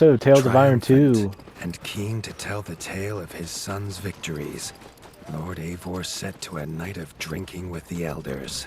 episode of Tales of Iron 2. And keen to tell the tale of his son's victories, Lord Eivor set to a night of drinking with the elders.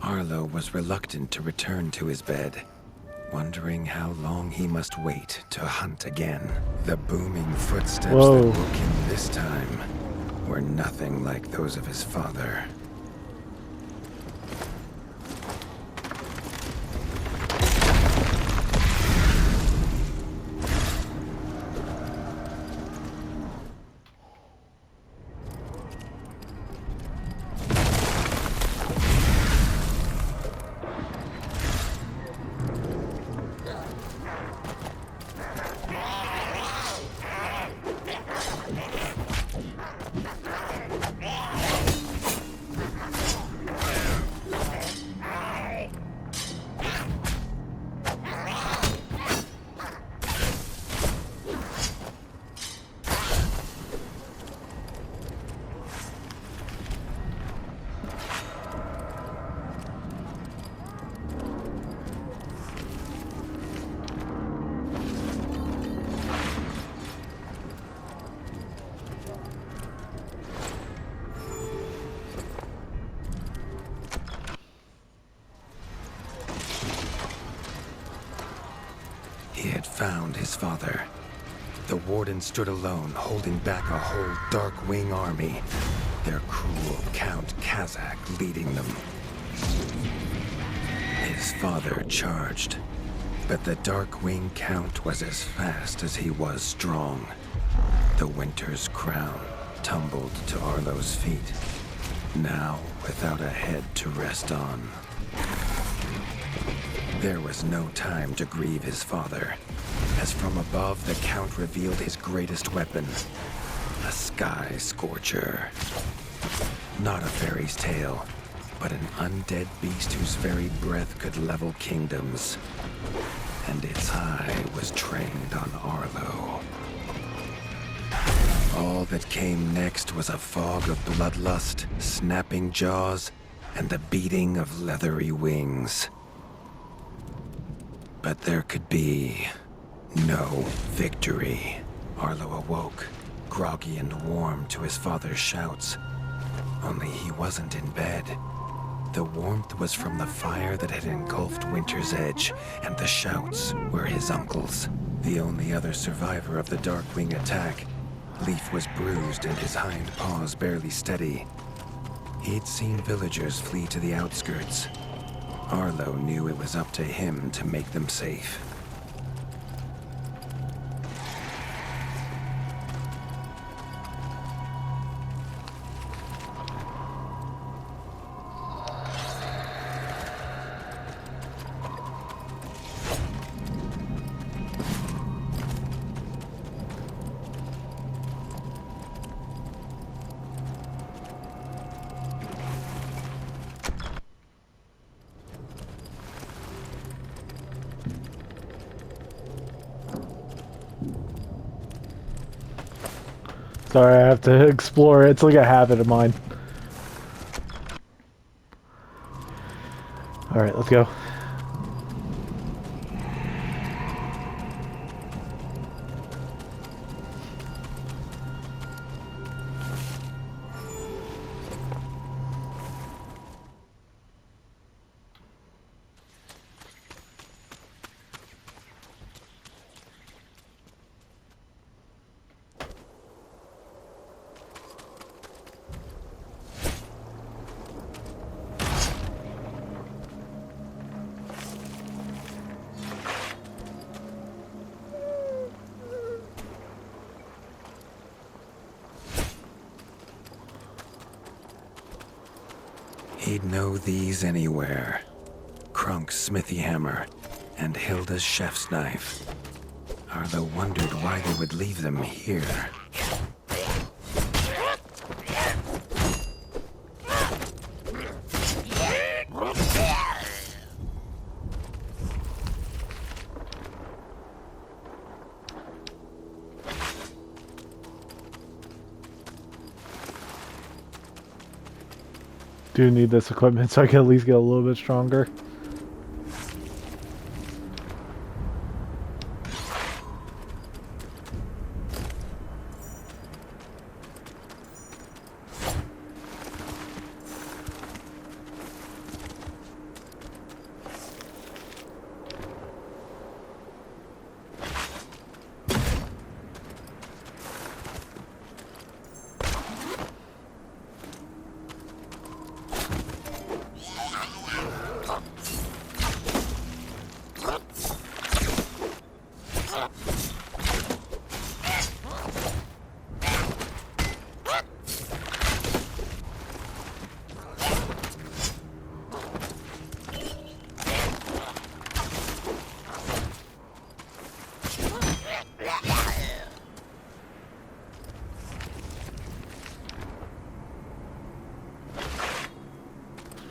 Arlo was reluctant to return to his bed, wondering how long he must wait to hunt again. The booming footsteps that woke him this time were nothing like those of his father. He had found his father. The Warden stood alone, holding back a whole Dark Wing army, their cruel Count Kazak leading them. His father charged, but the Dark Wing Count was as fast as he was strong. The Winters crown tumbled to Arlo's feet, now without a head to rest on. There was no time to grieve his father, as from above the Count revealed his greatest weapon, a sky scorcher. Not a fairy's tale, but an undead beast whose very breath could level kingdoms. And its eye was trained on Arlo. All that came next was a fog of bloodlust, snapping jaws, and the beating of leathery wings. But there could be no victory. Arlo awoke, groggy and warm to his father's shouts. Only he wasn't in bed. The warmth was from the fire that had engulfed Winters Edge, and the shouts were his uncle's. The only other survivor of the Darkwing attack, Leaf was bruised and his hind paws barely steady. He'd seen villagers flee to the outskirts. Arlo knew it was up to him to make them safe. Sorry, I have to explore it. It's like a habit of mine. Alright, let's go. He'd know these anywhere. Krunk's smithy hammer and Hilda's chef's knife. Arlo wondered why they would leave them here. Do need this equipment so I can at least get a little bit stronger.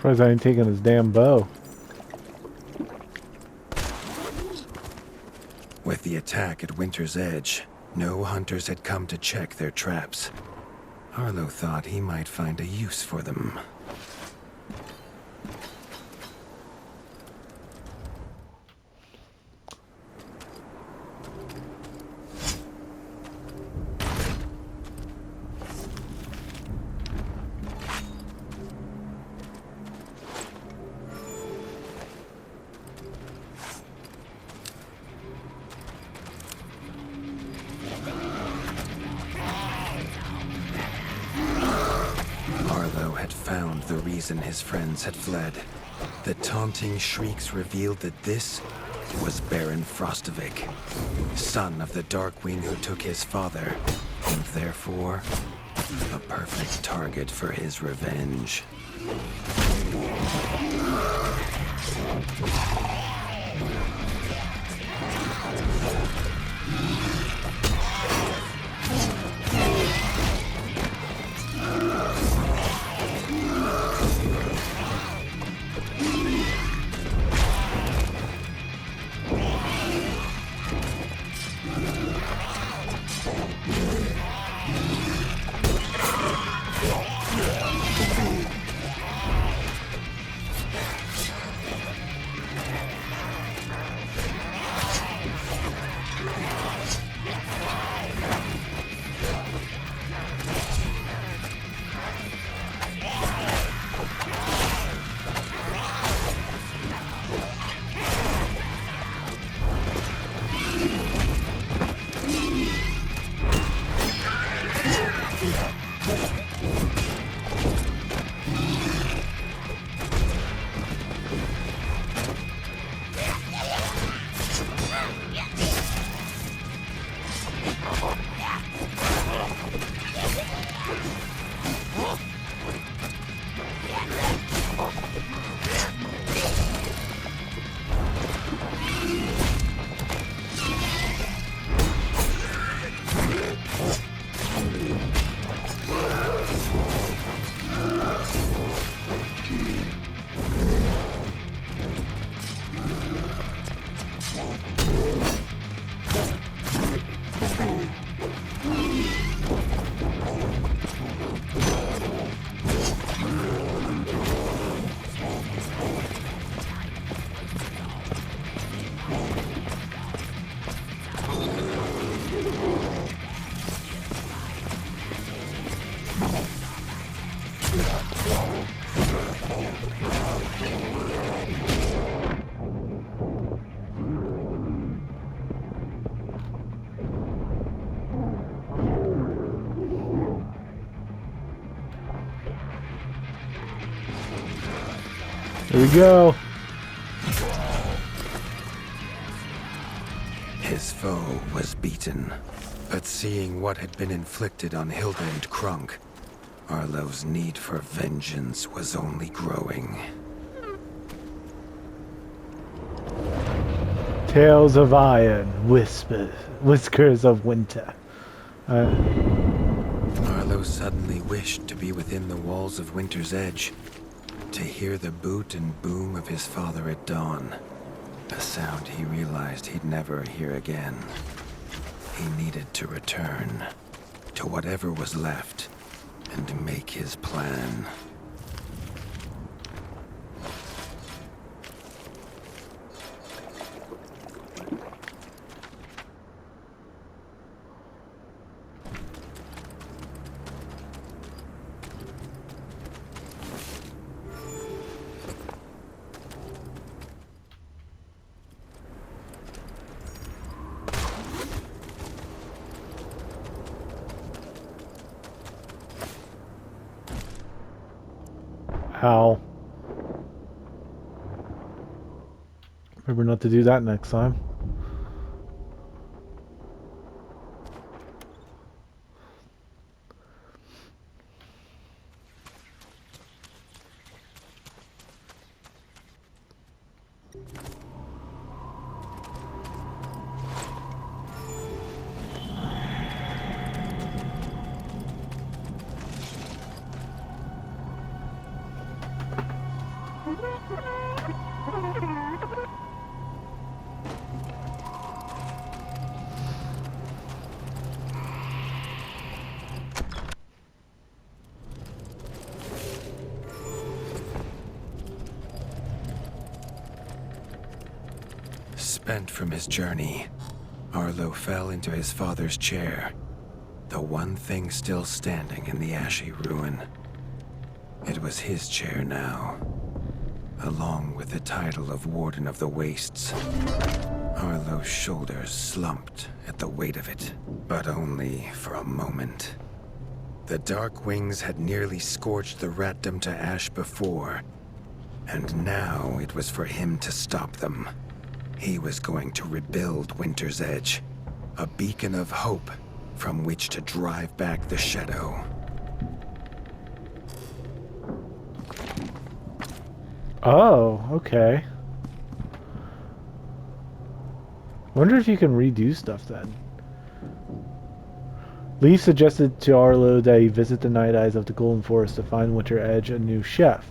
Surprised I ain't taking his damn bow. With the attack at Winters Edge, no hunters had come to check their traps. Arlo thought he might find a use for them. Found the reason his friends had fled. The taunting shrieks revealed that this was Baron Frostovic, son of the Darkwing who took his father, and therefore a perfect target for his revenge. Here we go. His foe was beaten, but seeing what had been inflicted on Hilda and Krunk, Arlo's need for vengeance was only growing. Tales of iron, whiskers of winter. Arlo suddenly wished to be within the walls of Winter's Edge, to hear the boot and boom of his father at dawn, a sound he realized he'd never hear again. He needed to return to whatever was left and make his plan. How? Remember not to do that next time. Spent from his journey, Arlo fell into his father's chair, the one thing still standing in the ashy ruin. It was his chair now, along with the title of Warden of the Wastes. Arlo's shoulders slumped at the weight of it, but only for a moment. The Dark Wings had nearly scorched the ratdom to ash before, and now it was for him to stop them. He was going to rebuild Winter's Edge, a beacon of hope from which to drive back the shadow. Oh, okay. Wonder if you can redo stuff then. Lee suggested to Arlo that he visit the Night Eyes of the Golden Forest to find Winter Edge a new chef.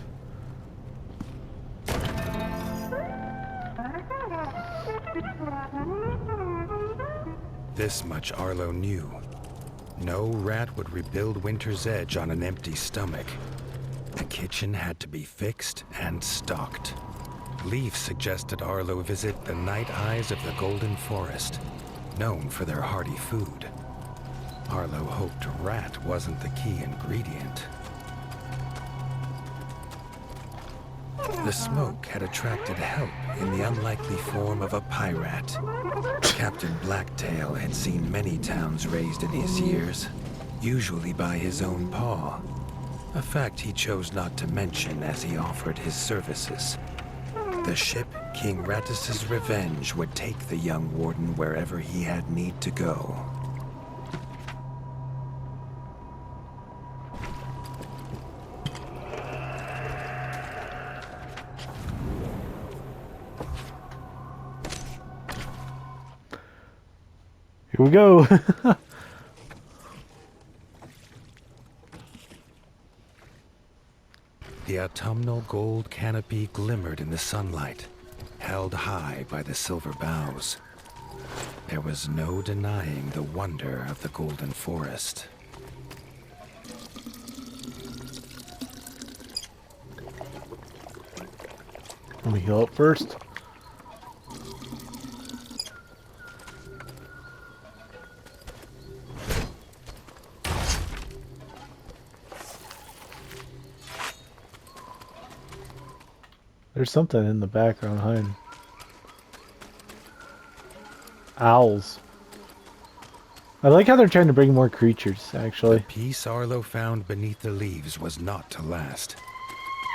This much Arlo knew. No rat would rebuild Winter's Edge on an empty stomach. The kitchen had to be fixed and stocked. Leaf suggested Arlo visit the Night Eyes of the Golden Forest, known for their hearty food. Arlo hoped rat wasn't the key ingredient. The smoke had attracted help in the unlikely form of a pirate. Captain Blacktail had seen many towns razed in his years, usually by his own paw. A fact he chose not to mention as he offered his services. The ship King Rattus's Revenge would take the young warden wherever he had need to go. Here we go. The autumnal gold canopy glimmered in the sunlight, held high by the silver boughs. There was no denying the wonder of the Golden Forest. Let me heal up first. There's something in the background hiding. Owls. I like how they're trying to bring more creatures, actually. The peace Arlo found beneath the leaves was not to last.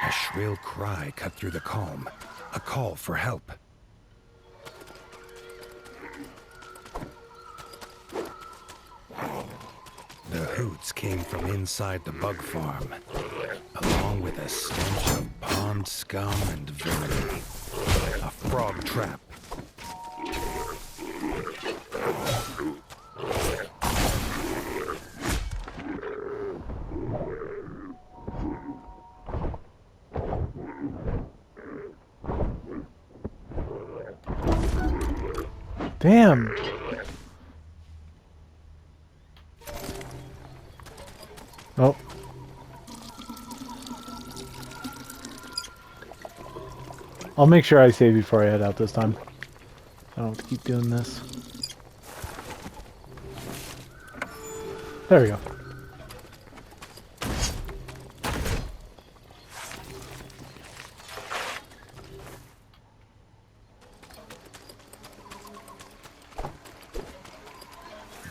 A shrill cry cut through the calm, a call for help. The hoots came from inside the bug farm, along with a stench of pond scum and villainy. A frog trap. Damn. Oh. I'll make sure I save before I head out this time. I don't have to keep doing this. There we go.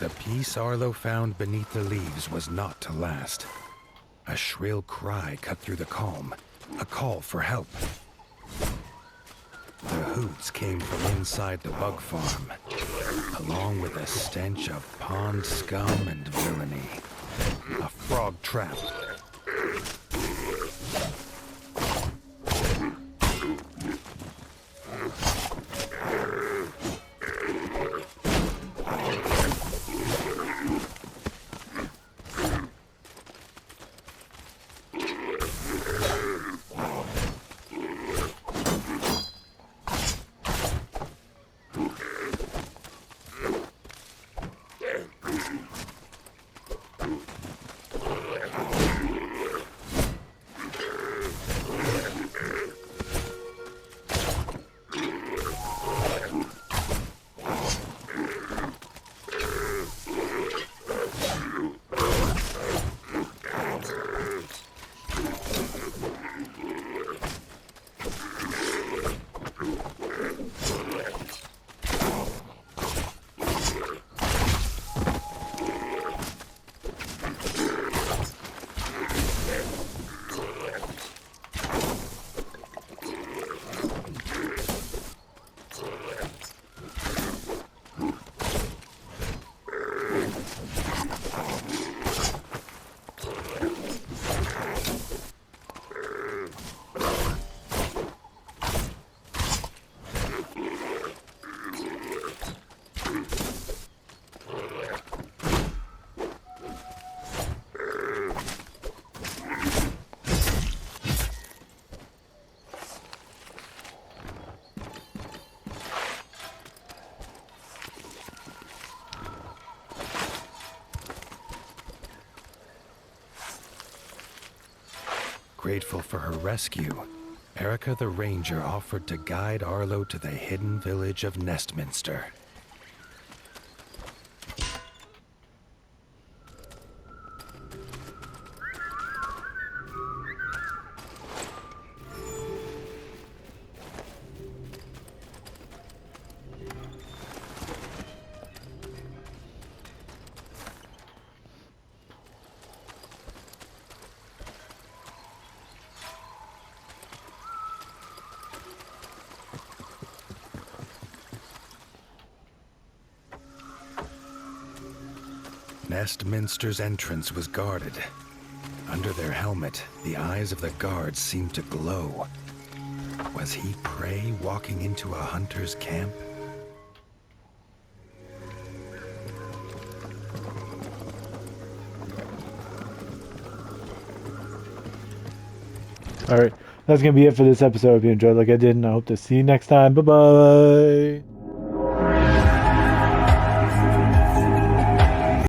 The peace Arlo found beneath the leaves was not to last. A shrill cry cut through the calm, a call for help. The hoots came from inside the bug farm, along with a stench of pond scum and villainy. A frog trap. Grateful for her rescue, Erica the Ranger offered to guide Arlo to the hidden village of Nestminster. Nestminster's entrance was guarded. Under their helmet, the eyes of the guards seemed to glow. Was he prey walking into a hunter's camp? Alright, that's going to be it for this episode. If you enjoyed like I did, and I hope to see you next time. Bye-bye.